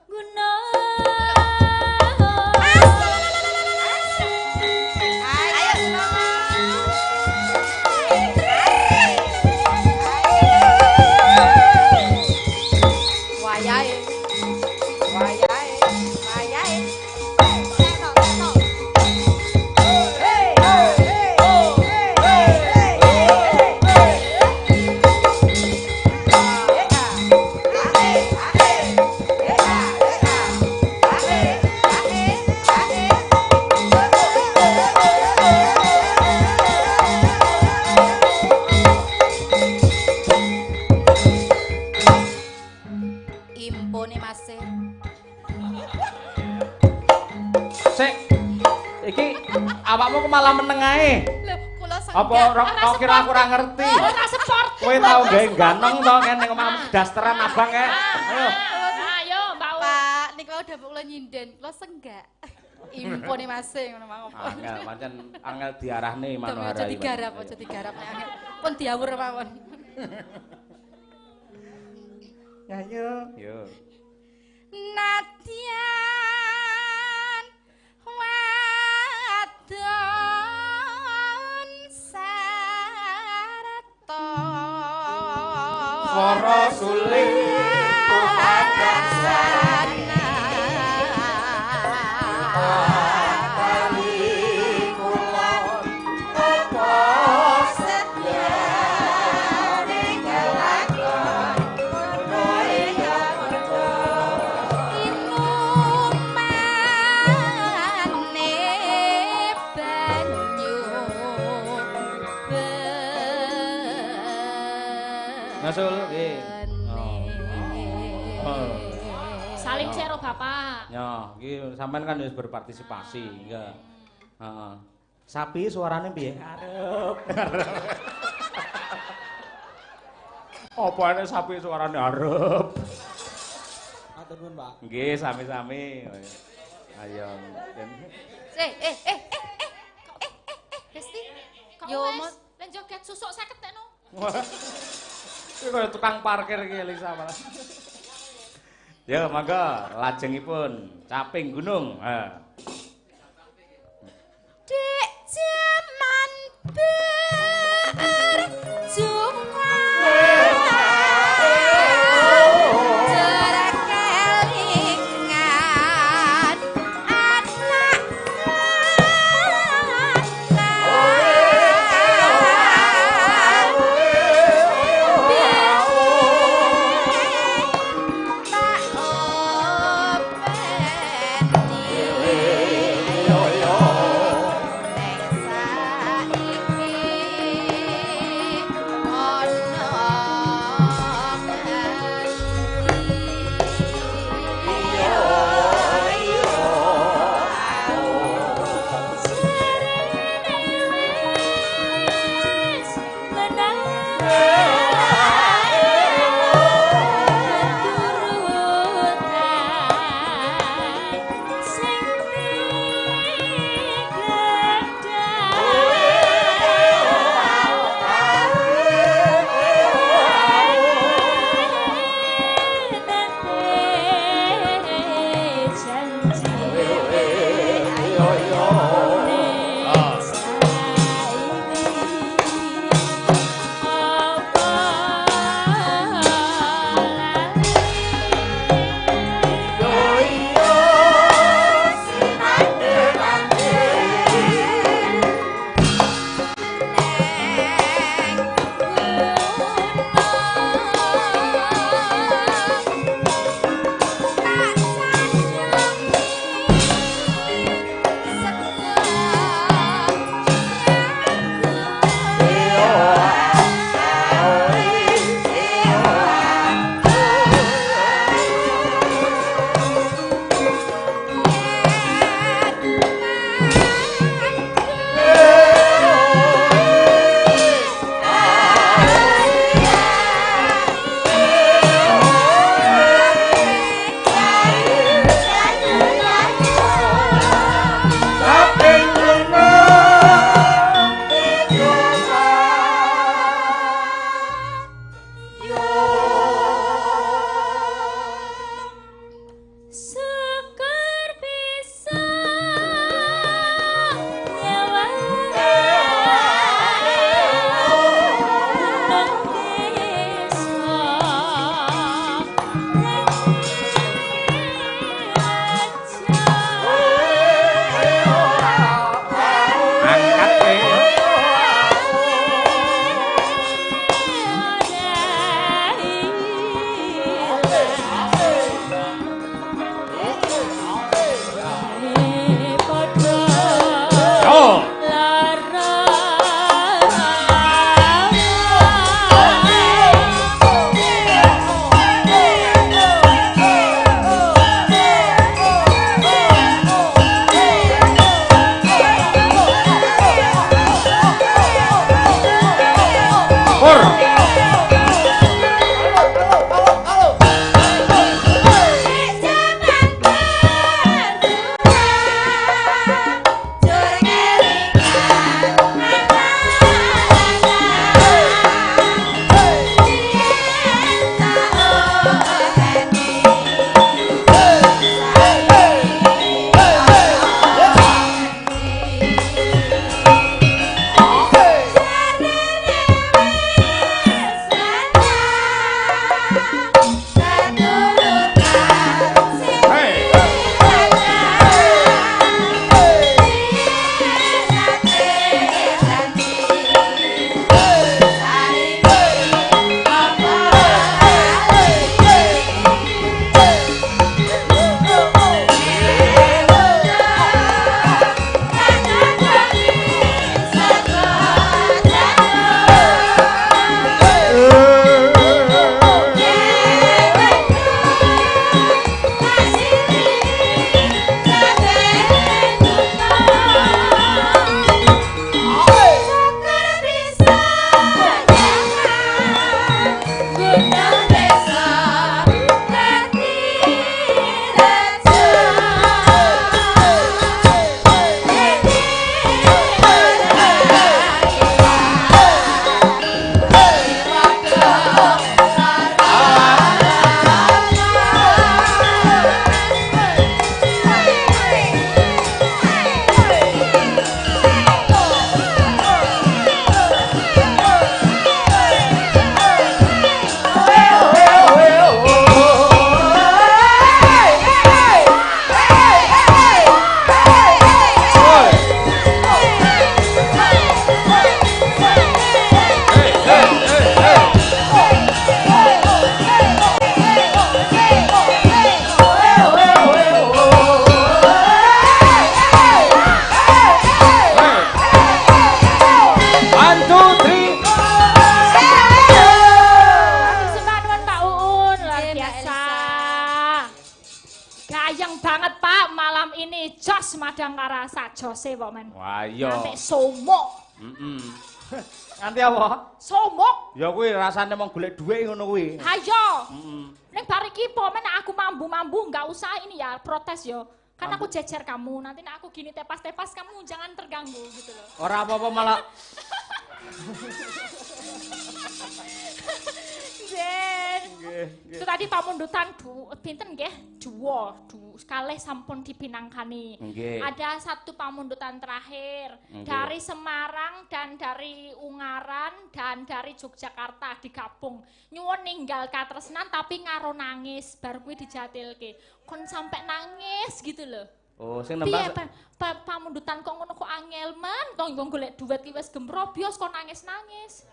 gunung. Impone Mas. Sik. Iki awakmu kok malah meneng ae. Lho, kula Apa kok kira aku ora ngerti? Ora sport. Kowe tau gawe ganong to kene omah dasteran abang kae. Ayo. Ayo, Mbak U. Pak, niku udah kula nyinden, kula senggak. Impone Mas ngono mangko. Angel pancen angel diarahne Manohara. Aja digarap, aja digarap nek angel. Pun diawur mawon. Ya yo. Nadyan wadon sarata Para suling Nasul nggih. Salim sero Bapak. Ya, iki sampean kan wis berpartisipasi, enggak. Heeh. Sapi suarane piye? Arep. Apa enek sapi suarane arep. Matur nuwun, Pak. Nggih, sami-sami. Ayo. Besti. Yo Yo, mas, len joget susuk 50 tekno. Iki kaya tukang parkir iki Elisa malah. Ya, mangga lajengipun Caping Gunung. Ha. Dek jaman berkelingan jos madang karasa jose kok men. Wah iya. Nganti somok. Nganti apa? Somok. Ya kuwi rasane mong golek dhuwit ngono kuwi. Ha iya. Ning bar iki po men aku mambu-mambu enggak usah ini ya protes yo. Kan aku jejer kamu, nanti nek aku gini tepas-tepas kamu jangan terganggu gitu loh. Ora apa-apa malah. Itu tadi pamundutan pinten nggih? Dua kalih sampun dipinangkani. Ada satu pamundutan terakhir dari Semarang dan dari Ungaran dan dari Yogyakarta digabung. Nyuwun ninggal katresnan tapi ngaro nangis bar kuwi dijatilke. Kon sampai nangis gitu loh. Oh, sing nembang pamundutan kok ngono kok angel man, kok nggo golek duit ki wis gemrobyos kok nangis-nangis.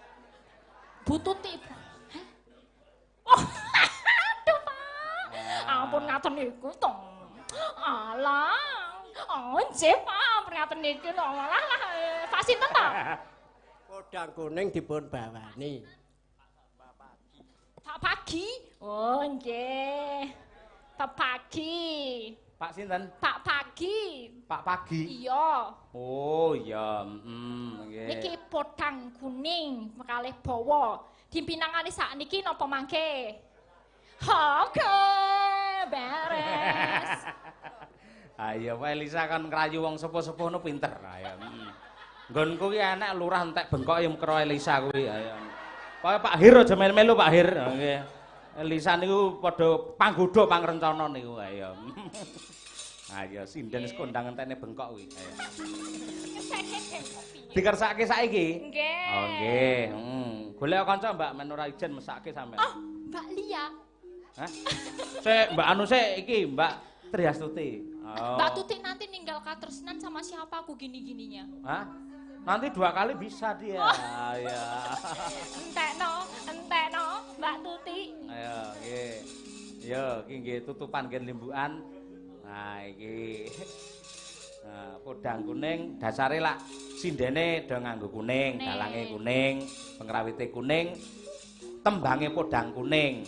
Bututi. Oh, aduh Pak. Ampun ngaten niku to. Alah. Oh, nggih Pak, ngaten niku to. Alah, Pak sinten to? Podang kuning dipun bawani. Pak Pagi. Oh, nggih. Pak Pagi. Pak sinten? Pak Pagi. Pak Pagi. Iya. Oh, iya. Nggih. Niki podang kuning kalih bawa. Dipinangani sakniki napa mangke? Oke, beres. Ayo, Pak Elisa kan ngrayu wong sepuh-sepuh nu pinter. Ayo. Nggonku ki enek lurah entek bengkok ya karo Elisa kuwi. Ayo. Kaya Pak Hir aja melu-melu Pak Hir. Nggih. Elisa niku padha panggodha pangrencana niku. Ayo. Ayo sinden kondang entene bengkok kuwi. Ayo. Dikersake saiki? Nggih. Oh, nggih. Golek kanca Mbak men ora ijen mesake sampean. Oh, Mbak Lia. Hah? Sik Mbak anu sik iki Mbak Triastuti. Oh. Mbak Tuti nanti ninggal katresnan sama siapa aku gini-gininya? Hah? Nanti 2 kali bisa dia. Ya. Entekno, Mbak Tuti. Ayo, nggih. Yo, iki nggih tutupan nggih limbukan. Nah, iki. Nah, podang kuning dasare lak sindene do nganggo kuning, dalange kuning, pengrawite kuning, tembange podang kuning.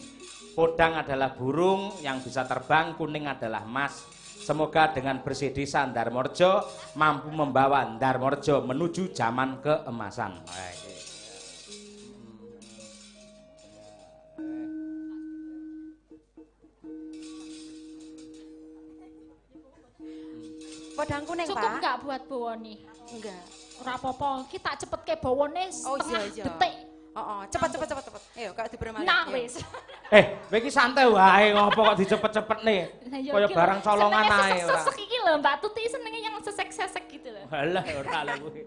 Podang adalah burung yang bisa terbang, kuning adalah emas. Semoga dengan bersih desa Ndarmorjo mampu membawa Ndarmorjo menuju zaman keemasan. Podang kuning, Pak. Cukup enggak buat bawa nih? Enggak. Ora apa-apa, ki tak cepet ke bawane setengah detik. Cepet. Ayo, kak diberi malih. Nah, wis. Kowe iki santai wae ngopo kok dicepet-cepetne. Kaya barang colongan ae ora. Sesek iki lho, Mbak Tuti senenge yang sesek-sesek gitu lho. Halah ora lho kuwi.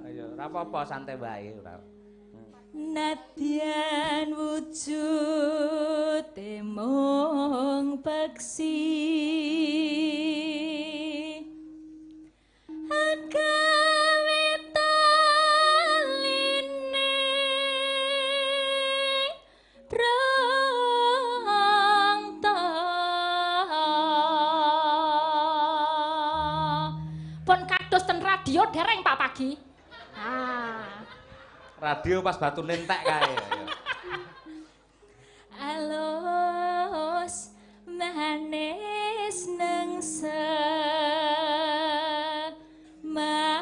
Ayo, ora apa-apa santai wae ora. Nadyan wujud mung peksi agawe taline prangta pun kados ten radio dereng Pak Pagi. Radio pas batu nentek kae. Alus manis nengse make.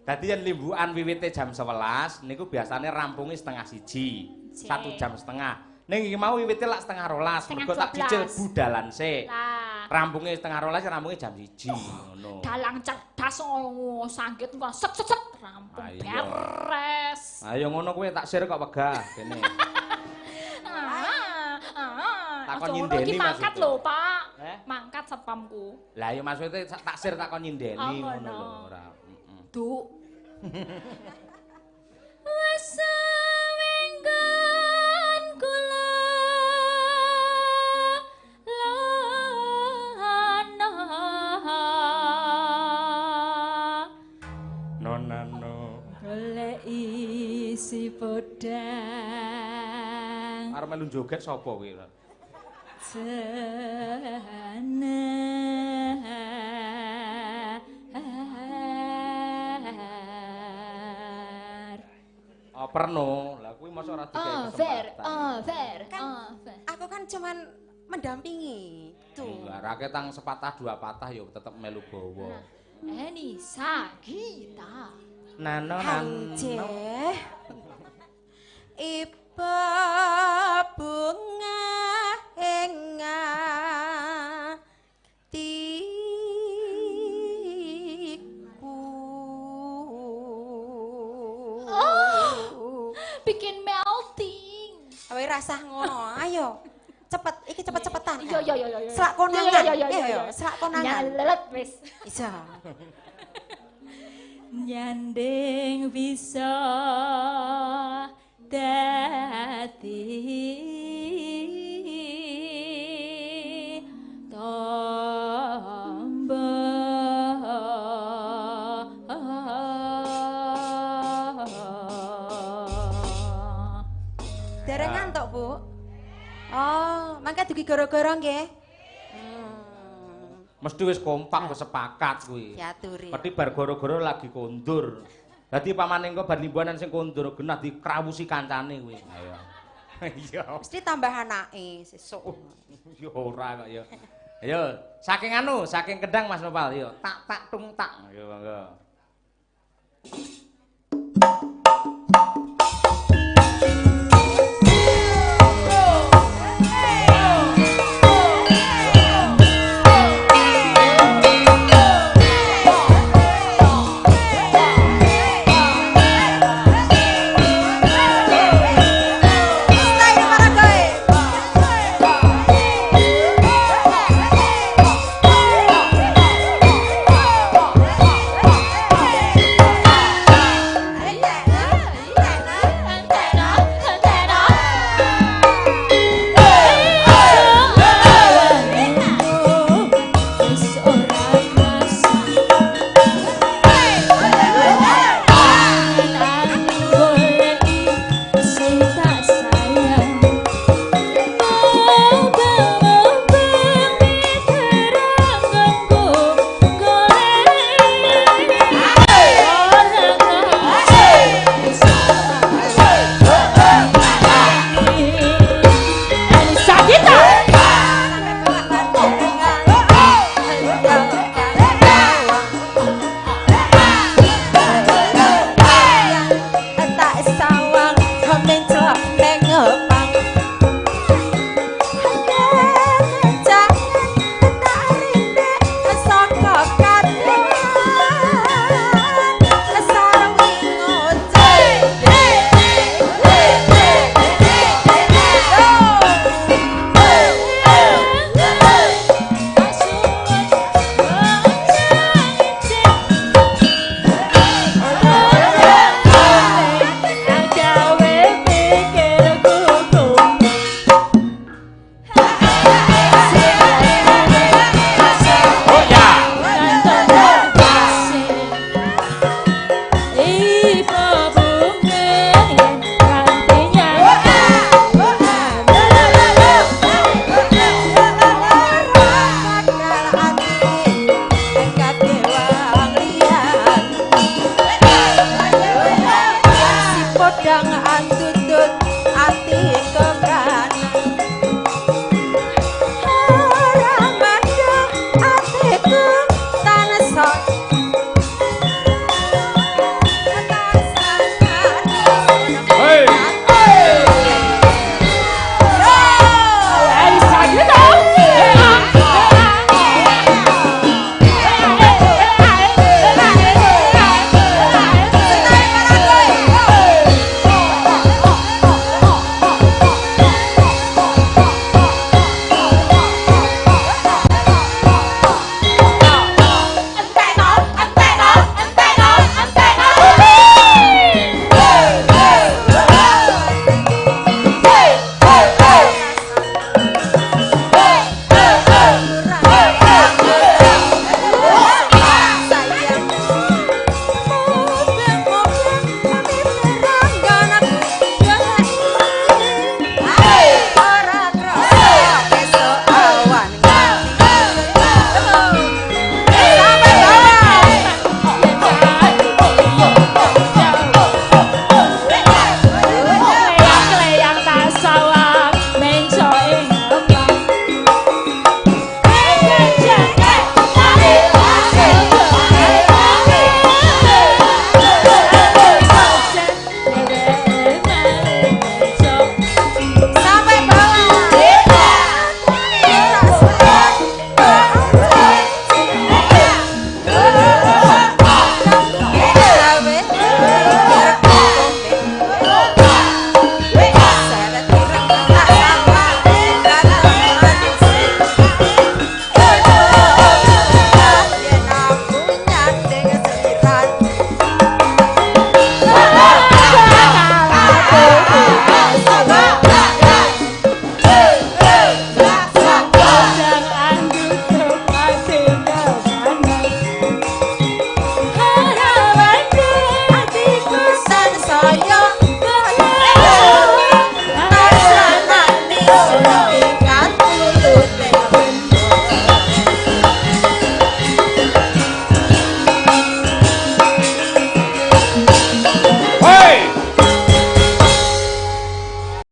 Dadi yen limbukan wiwite jam 11 niku biasane rampunge setengah 1. 1 jam setengah. Ning iki mau wiwite lak setengah 12. Mergo tak cicil budalan sik. Rampunge setengah 12 rampunge jam 1 ngono. Dalang cerdas sanggit kok set rampung beres. Ayo ngono kowe tak sir kok wegah kene. Takon nyindeni mangkat lho, Pak. Mangkat satpamku. Lah ya maksudnya tak sir takon nyindeni ngono lho ora. Duk. Wes wenggan kula nonano golek isi podang arep melu joget sapa kowe Perno. Lah kuwi mosok ora dikek kesempatan. Fair. Kan aku kan cuman mendampingi. Tuh. Enggak, raketang sepatah dua patah yo tetep melu bawa. Nisa Gita. Nano Hanjeh. Iba bunga hatiku. Bikin melting. Awe rasah ngono. Ayo. Cepet, iki cepet-cepetan. Yo. Selak konangan. Yo. Selak konangan. Nyalet wis. Iso. Nyanding bisa dadi tombo. Dereng ngantuk, Bu? Oh, mangke dugi gara-gara nggih. Mesti wis kompak wis sepakat kuwi. Diaturi. Peti bar gara-gara lagi kondur. Dadi pamane engko bar limbuanan sing kondur genah dikrawusi kancane kuwi. Ayo. Iya. Mesti tambah anake sesuk. Yo ora kok ya. Ayo, saking Kedang Mas Nopal, yo. Tak tung tak. Yo monggo.